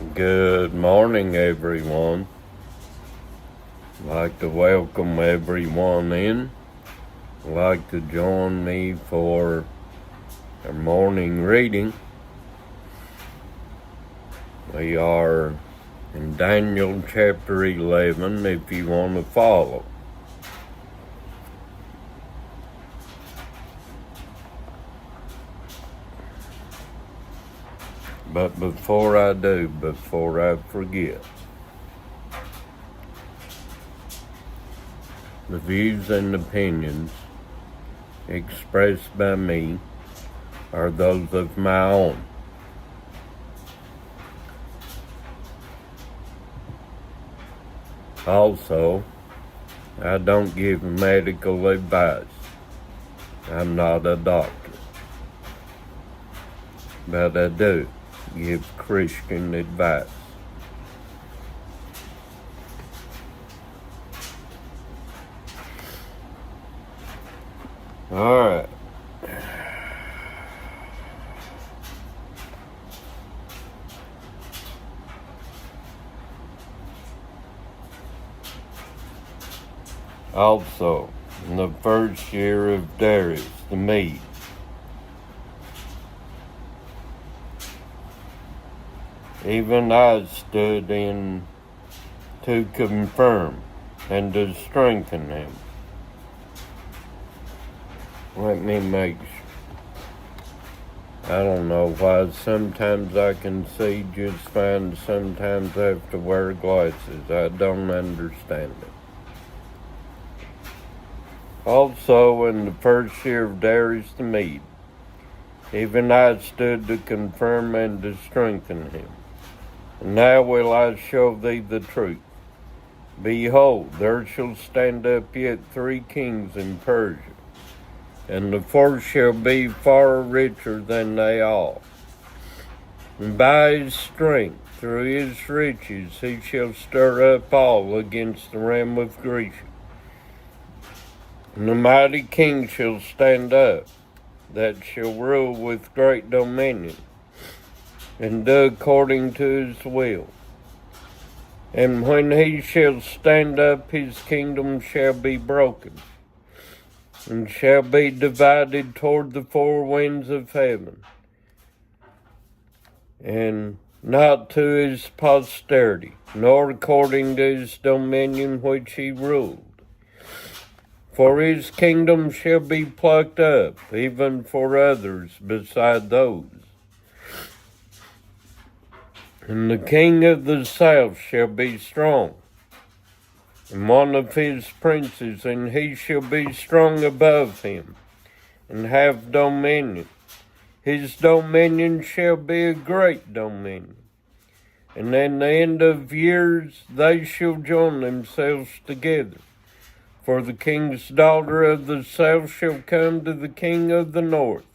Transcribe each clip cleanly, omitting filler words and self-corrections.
Good morning, everyone. I'd like to welcome everyone in. I'd like to join me for our morning reading. We are in Daniel chapter 11 if you want to follow. But before I forget, the views and opinions expressed by me are those of my own. Also, I don't give medical advice. I'm not a doctor. But I do give Christian advice. All right. Also, in the first year of Darius the Mede, even I stood in to confirm and to strengthen him. Let me make sure. I don't know why sometimes I can see just fine, sometimes I have to wear glasses. I don't understand it. Also, in the first year of Darius the Mede, even I stood to confirm and to strengthen him. And now will I show thee the truth. Behold, there shall stand up yet 3 kings in Persia, and the fourth shall be far richer than they all. And by his strength, through his riches, he shall stir up all against the realm of Greece. And the mighty king shall stand up, that shall rule with great dominion, and do according to his will. And when he shall stand up, his kingdom shall be broken, and shall be divided toward the 4 winds of heaven, and not to his posterity, nor according to his dominion which he ruled. For his kingdom shall be plucked up, even for others beside those. And the king of the south shall be strong, and one of his princes, and he shall be strong above him, and have dominion. His dominion shall be a great dominion. And in the end of years they shall join themselves together. For the king's daughter of the south shall come to the king of the north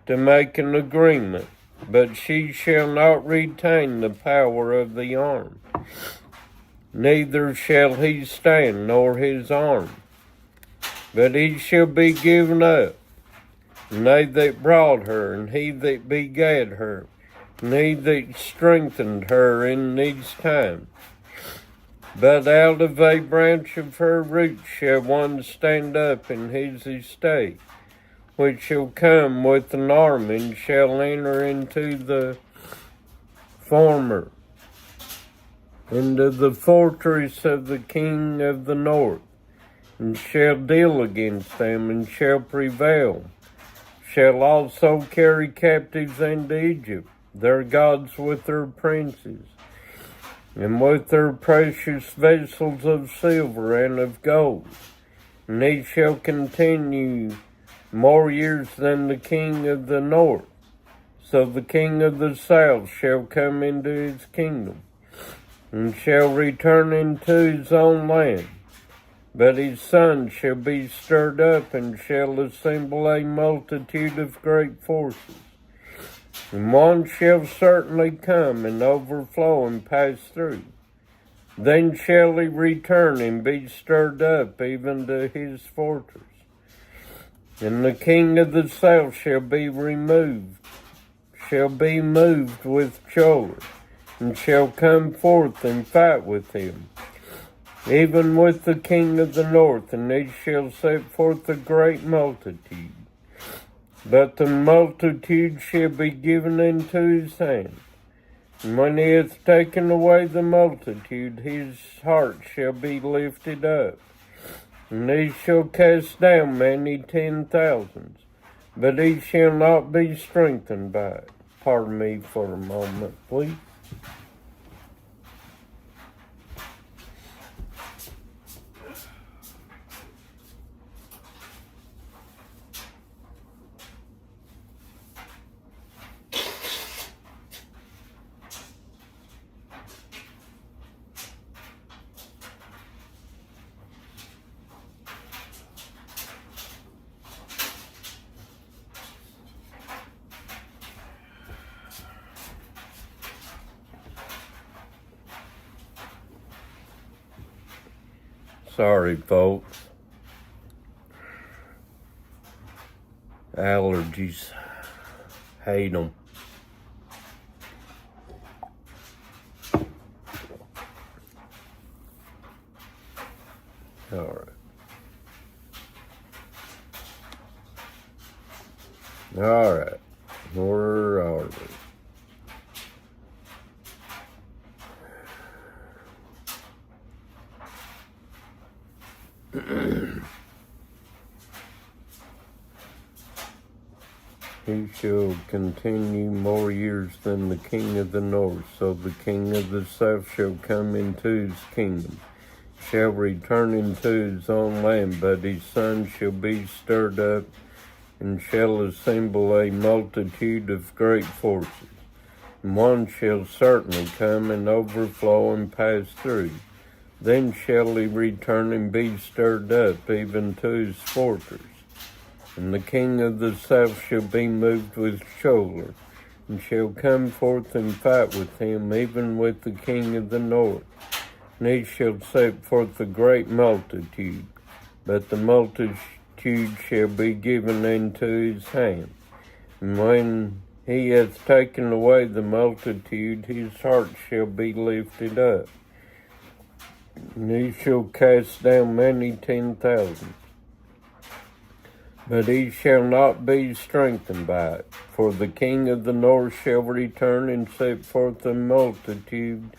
to make an agreement, but she shall not retain the power of the arm. Neither shall he stand, nor his arm, but he shall be given up, and they that brought her, and he that begat her, and he that strengthened her in these times. But out of a branch of her roots shall one stand up in his estate, which shall come with an army, and shall enter into the into the fortress of the king of the north, and shall deal against them, and shall prevail. Shall also carry captives into Egypt, their gods with their princes, and with their precious vessels of silver and of gold. And he shall continue more years than the king of the north. So the king of the south shall come into his kingdom, and shall return into his own land. But his son shall be stirred up, and shall assemble a multitude of great forces. And one shall certainly come and overflow and pass through. Then shall he return and be stirred up even to his fortress. And the king of the south shall be moved with choler, and shall come forth and fight with him, even with the king of the north, and they shall set forth a great multitude. But the multitude shall be given into his hand. And when he hath taken away the multitude, his heart shall be lifted up. And he shall cast down many 10,000s, but he shall not be strengthened by it. Pardon me for a moment, please. Sorry, folks. Allergies. Hate them. All right. All right. Where are we? He shall continue more years than the king of the north, so the king of the south shall come into his kingdom, shall return into his own land, but his son shall be stirred up, and shall assemble a multitude of great forces. And one shall certainly come and overflow and pass through. Then shall he return and be stirred up, even to his fortress. And the king of the south shall be moved with choler, and shall come forth and fight with him, even with the king of the north. And he shall set forth a great multitude, but the multitude shall be given into his hand. And when he hath taken away the multitude, his heart shall be lifted up. And he shall cast down many 10,000. But he shall not be strengthened by it. For the king of the north shall return and set forth a multitude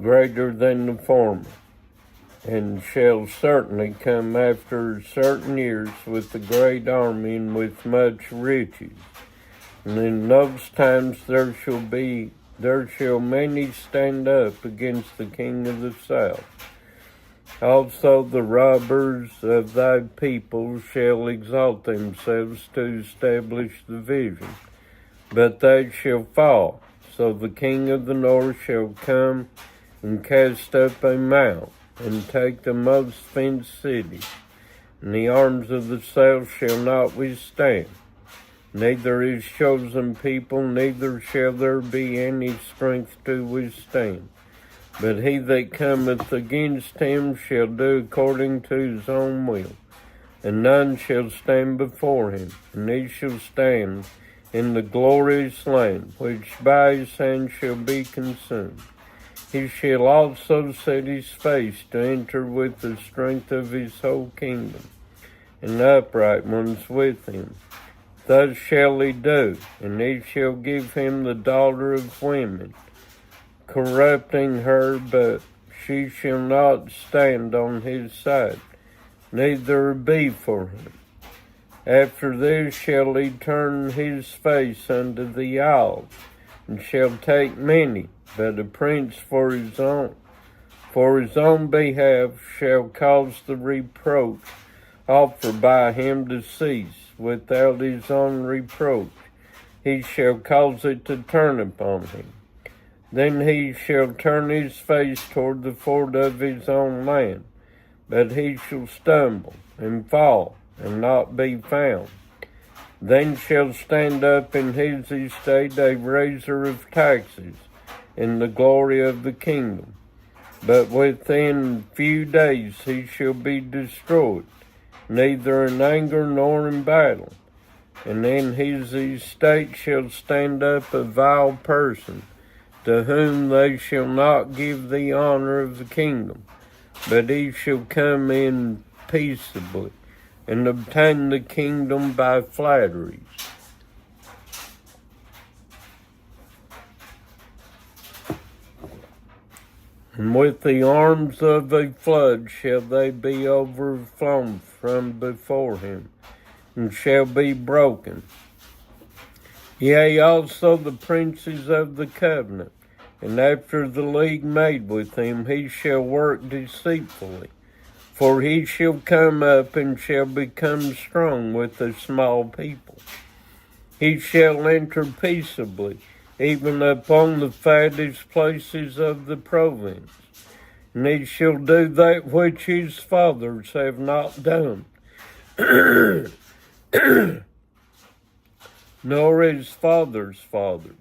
greater than the former, and shall certainly come after certain years with a great army and with much riches. And in those times there shall many stand up against the king of the south. Also the robbers of thy people shall exalt themselves to establish the vision, but they shall fall. So the king of the north shall come and cast up a mount, and take the most fenced cities, and the arms of the south shall not withstand. Neither his chosen people, neither shall there be any strength to withstand. But he that cometh against him shall do according to his own will, and none shall stand before him. And he shall stand in the glorious land, which by his hand shall be consumed. He shall also set his face to enter with the strength of his whole kingdom, and the upright ones with him. Thus shall he do, and he shall give him the daughter of women, corrupting her, but she shall not stand on his side, neither be for him. After this shall he turn his face unto the isles, and shall take many, but a prince for his own behalf shall cause the reproach offered by him to cease without his own reproach. He shall cause it to turn upon him. Then he shall turn his face toward the ford of his own land, but he shall stumble and fall and not be found. Then shall stand up in his estate a raiser of taxes in the glory of the kingdom. But within few days he shall be destroyed, neither in anger nor in battle. And in his estate shall stand up a vile person, to whom they shall not give the honor of the kingdom, but he shall come in peaceably, and obtain the kingdom by flatteries. And with the arms of a flood shall they be overflown from before him, and shall be broken. Yea, also the princes of the covenant, and after the league made with him, he shall work deceitfully. For he shall come up and shall become strong with a small people. He shall enter peaceably, even upon the fattest places of the province. And he shall do that which his fathers have not done, nor his fathers' fathers.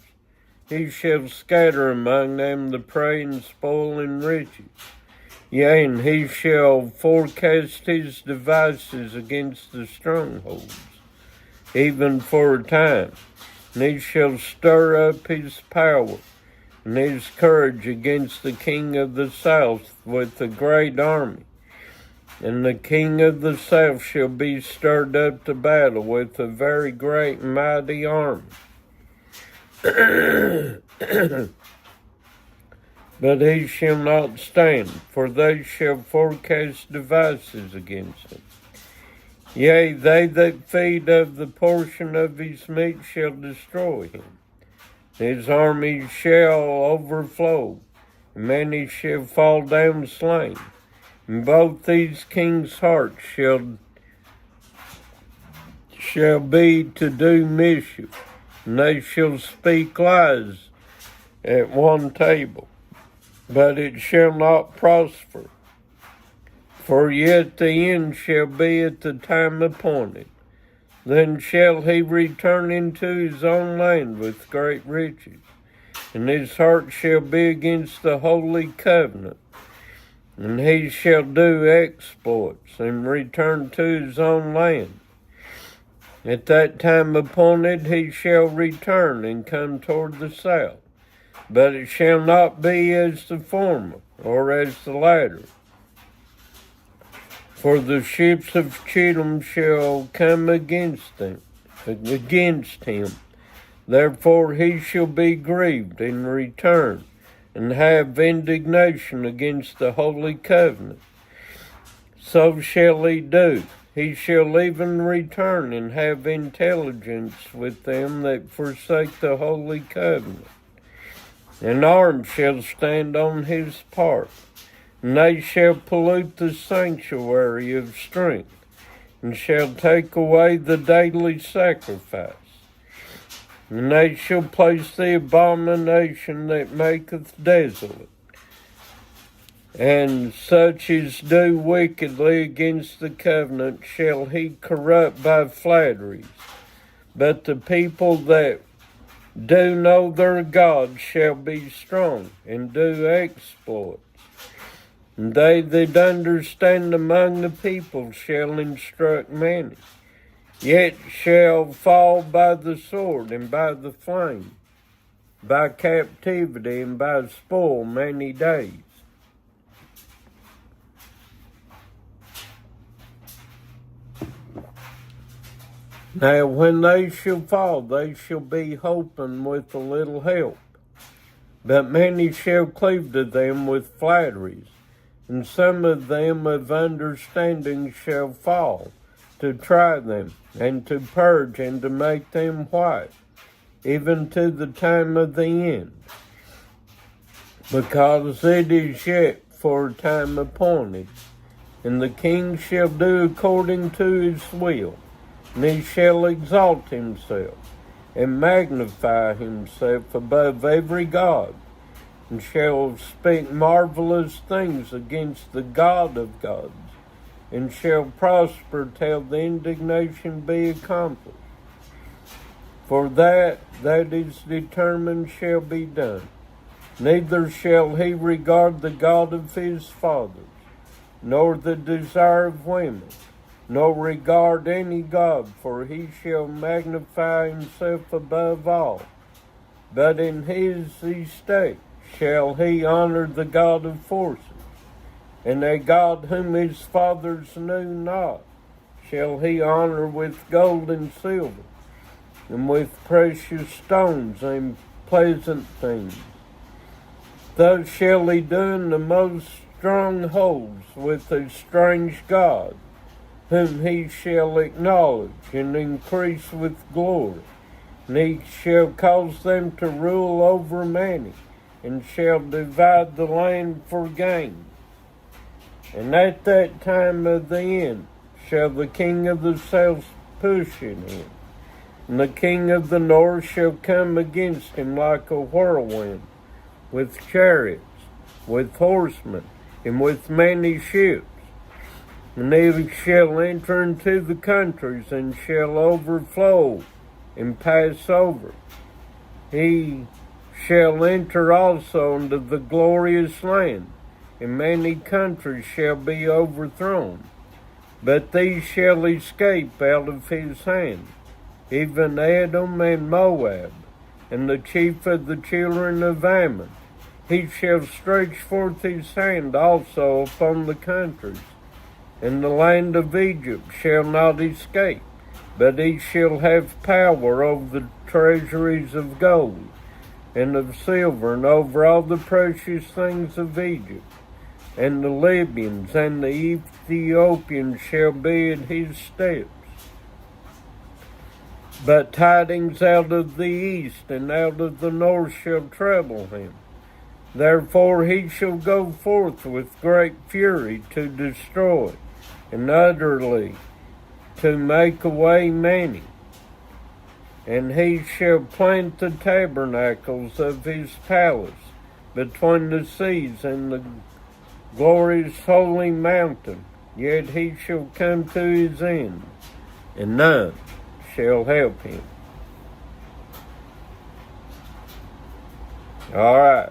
He shall scatter among them the prey and spoil and riches. Yea, and he shall forecast his devices against the strongholds, even for a time. And he shall stir up his power and his courage against the king of the south with a great army. And the king of the south shall be stirred up to battle with a very great and mighty army. But he shall not stand, for they shall forecast devices against him. Yea, they that feed of the portion of his meat shall destroy him. His army shall overflow, and many shall fall down slain. And both these kings' hearts shall be to do mischief, and they shall speak lies at one table. But it shall not prosper. For yet the end shall be at the time appointed. Then shall he return into his own land with great riches, and his heart shall be against the holy covenant. And he shall do exploits, and return to his own land. At that time appointed he shall return, and come toward the south. But it shall not be as the former, or as the latter. For the ships of Chittim shall come against him. Therefore he shall be grieved and return, and have indignation against the holy covenant. So shall he do. He shall even return, and have intelligence with them that forsake the holy covenant. And arms shall stand on his part, and they shall pollute the sanctuary of strength, and shall take away the daily sacrifice. And they shall place the abomination that maketh desolate, and such as do wickedly against the covenant shall he corrupt by flatteries. But the people that do know their God shall be strong, and do exploits. And they that understand among the people shall instruct many, yet shall fall by the sword and by the flame, by captivity and by spoil many days. Now when they shall fall, they shall be hoping with a little help. But many shall cleave to them with flatteries, and some of them of understanding shall fall, to try them, and to purge, and to make them white, even to the time of the end. Because it is yet for a time appointed, and the king shall do according to his will. And he shall exalt himself, and magnify himself above every god, and shall speak marvelous things against the God of gods, and shall prosper till the indignation be accomplished. For that is determined shall be done. Neither shall he regard the God of his fathers, nor the desire of women, nor regard any God, for he shall magnify himself above all, but in his estate shall he honor the God of forces, and a God whom his fathers knew not shall he honor with gold and silver, and with precious stones and pleasant things. Thus shall he do in the most strongholds with a strange God, whom he shall acknowledge and increase with glory. And he shall cause them to rule over many, and shall divide the land for gain. And at that time of the end shall the king of the south push at him, and the king of the north shall come against him like a whirlwind, with chariots, with horsemen, and with many ships. And he shall enter into the countries, and shall overflow and pass over. He shall enter also into the glorious land, and many countries shall be overthrown. But these shall escape out of his hand, even Edom and Moab, and the chief of the children of Ammon. He shall stretch forth his hand also upon the countries, and the land of Egypt shall not escape, but he shall have power over the treasuries of gold and of silver, and over all the precious things of Egypt. And the Libyans and the Ethiopians shall be at his steps. But tidings out of the east and out of the north shall trouble him. Therefore he shall go forth with great fury to destroy, and utterly to make away many. And he shall plant the tabernacles of his palace between the seas and the glorious holy mountain. Yet he shall come to his end, and none shall help him. All right,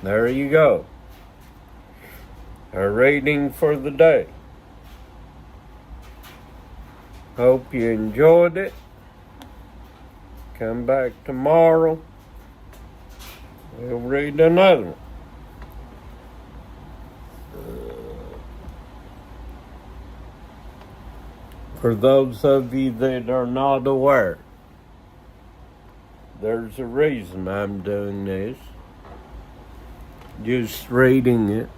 there you go. Our reading for the day. Hope you enjoyed it. Come back tomorrow. We'll read another one. For those of you that are not aware, there's a reason I'm doing this. Just reading it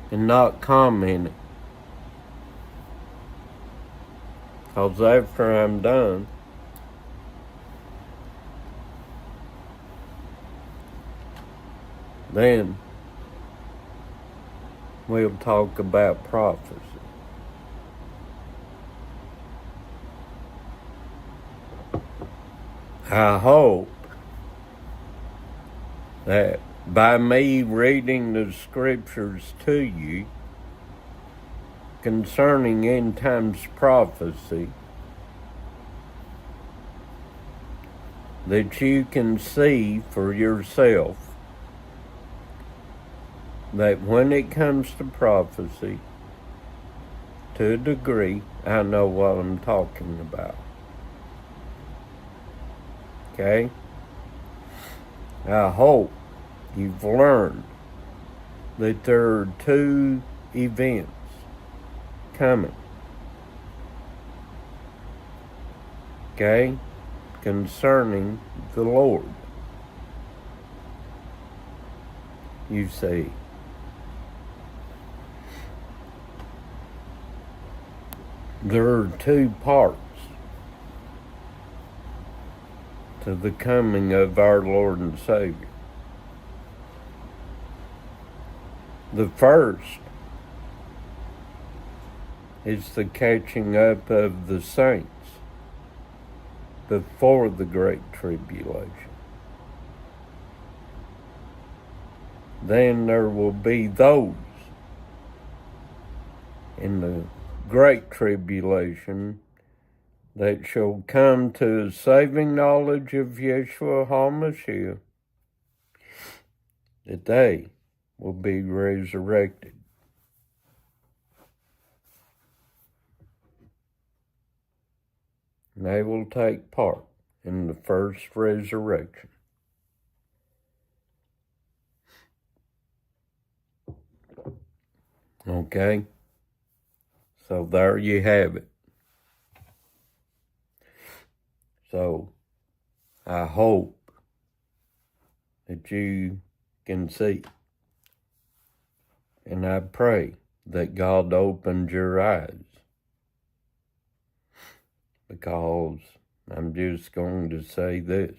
and not commenting. Because after I'm done, then we'll talk about prophecy. I hope that by me reading the scriptures to you concerning end times prophecy, that you can see for yourself that when it comes to prophecy, to a degree, I know what I'm talking about. Okay? I hope you've learned that there are two events coming. Okay? Concerning the Lord. You see. There are two parts to the coming of our Lord and Savior. The first is the catching up of the saints before the Great Tribulation. Then there will be those in the Great Tribulation that shall come to a saving knowledge of Yeshua HaMashiach, that they will be resurrected. And they will take part in the first resurrection. Okay? So there you have it. So I hope that you can see. And I pray that God opened your eyes. Because I'm just going to say this.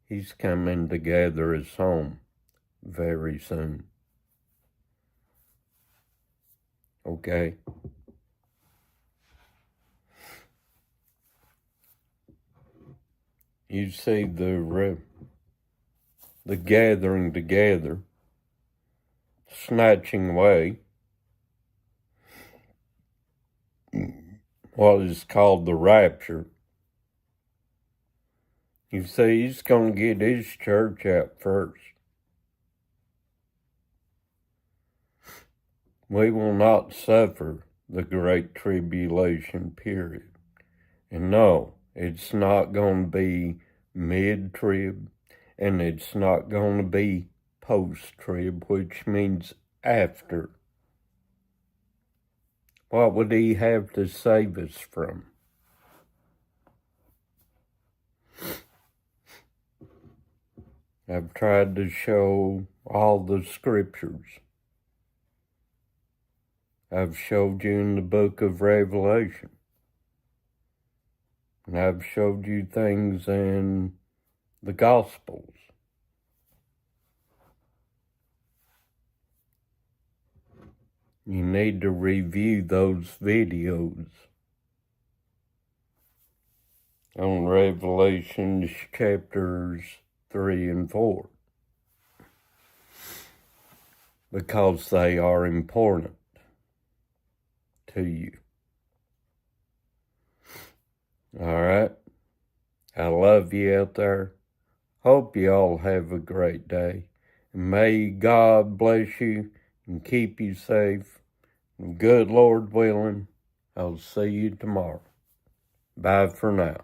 He's coming to gather us home very soon. Okay? You see the gathering together, snatching away what is called the rapture. You see, he's going to get his church out first. We will not suffer the great tribulation period. And no, it's not going to be mid-trib, and it's not going to be post-trib, which means after. What would he have to save us from? I've tried to show all the scriptures. I've showed you in the book of Revelation. And I've showed you things in the Gospels. You need to review those videos on Revelation chapters 3 and 4. Because they are important to you. All right? I love you out there. Hope you all have a great day. And may God bless you and keep you safe. And good Lord willing, I'll see you tomorrow. Bye for now.